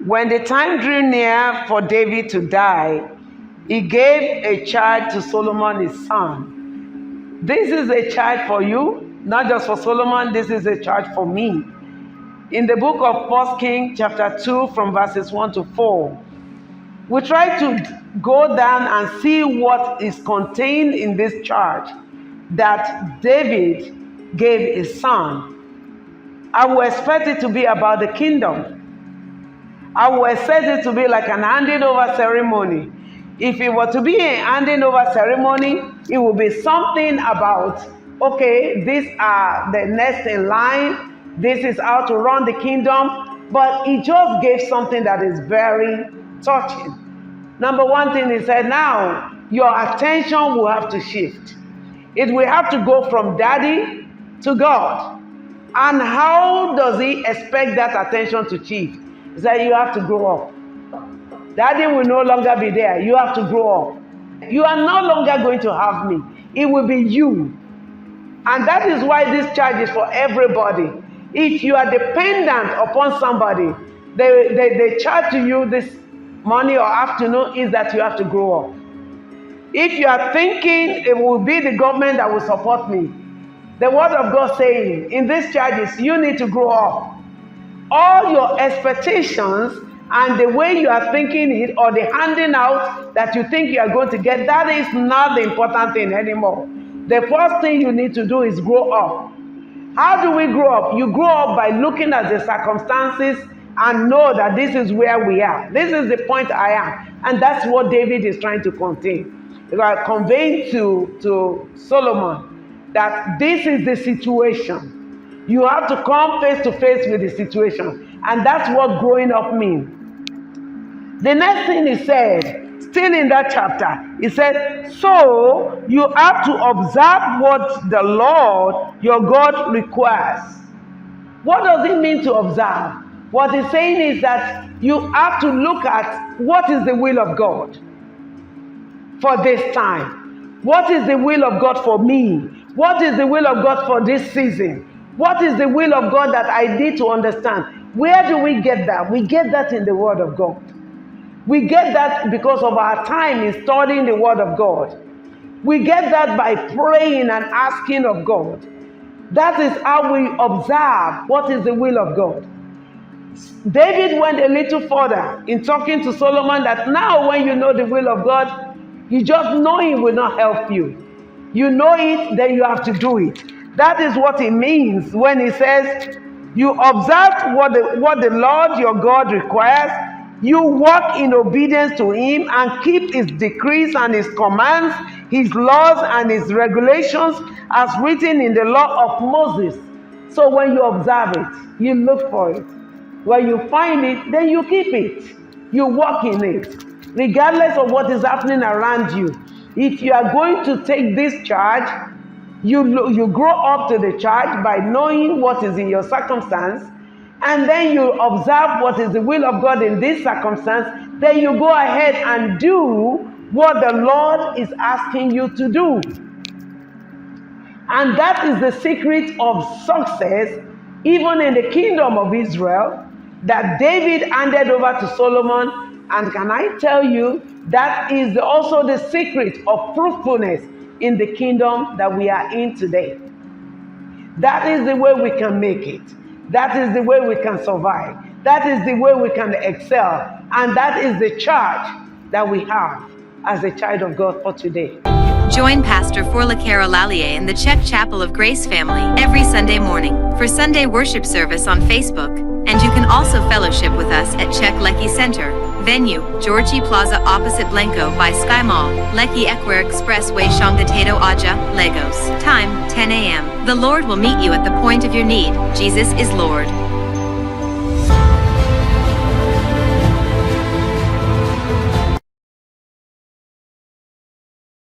When the time drew near for David to die, he gave a child to Solomon, his son. This is a child for you, not just for Solomon, this is a child for me. In the book of 1 Kings chapter 2 from verses 1 to 4, we try to go down and see what is contained in this charge that David gave his son. I will expect it to be about the kingdom. I will expect it to be like an handing over ceremony. If it were to be a handing over ceremony, it will be something about, okay, these are the next in line, this is how to run the kingdom, but he just gave something that is very touching. Number one thing, he said, now your attention will have to shift. It will have to go from daddy to God. And how does he expect that attention to shift? He said, you have to grow up. Daddy will no longer be there. You have to grow up. You are no longer going to have me. It will be you. And that is why this charge is for everybody. If you are dependent upon somebody, they charge to you this morning or afternoon is that you have to grow up. If you are thinking it will be the government that will support me, the word of God saying in these charges, you need to grow up. All your expectations and the way you are thinking it or the handing out that you think you are going to get, that is not the important thing anymore. The first thing you need to do is grow up. How do we grow up? You grow up by looking at the circumstances and know that this is where we are. This is the point I am. And that's what David is trying to convey to Solomon, that this is the situation. You have to come face to face with the situation. And that's what growing up means. The next thing he said, still in that chapter, he said, so you have to observe what the Lord your God requires. What does it mean to observe? What he's saying is that you have to look at what is the will of God for this time. What is the will of God for me? What is the will of God for this season? What is the will of God that I need to understand? Where do we get that? We get that in the Word of God. We get that because of our time in studying the Word of God. We get that by praying and asking of God. That is how we observe what is the will of God. David went a little further in talking to Solomon that now when you know the will of God, you just knowing will not help you. You know it, then you have to do it. That is what it means when he says, you observe what the Lord your God requires, you walk in obedience to him and keep his decrees and his commands, his laws and his regulations as written in the law of Moses. So when you observe it, you look for it. When you find it, then you keep it. You walk in it, regardless of what is happening around you. If you are going to take this charge, you grow up to the charge by knowing what is in your circumstance, and then you observe what is the will of God in this circumstance, then you go ahead and do what the Lord is asking you to do. And that is the secret of success, even in the kingdom of Israel, that David handed over to Solomon. And can I tell you, that is also the secret of fruitfulness in the kingdom that we are in today. That is the way we can make it. That is the way we can survive. That is the way we can excel. And that is the charge that we have as a child of God for today. Join Pastor Folake Olaleye in the Chec Chapel of Grace family every Sunday morning for Sunday worship service on Facebook. And you can also fellowship with us at Chec Lekki Center. Venue, Jorchy Plaza opposite Blenco by SkyMall, Lekki-Epe Expressway, Sangotedo, Ajah, Lagos. Time, 10 a.m. The Lord will meet you at the point of your need. Jesus is Lord.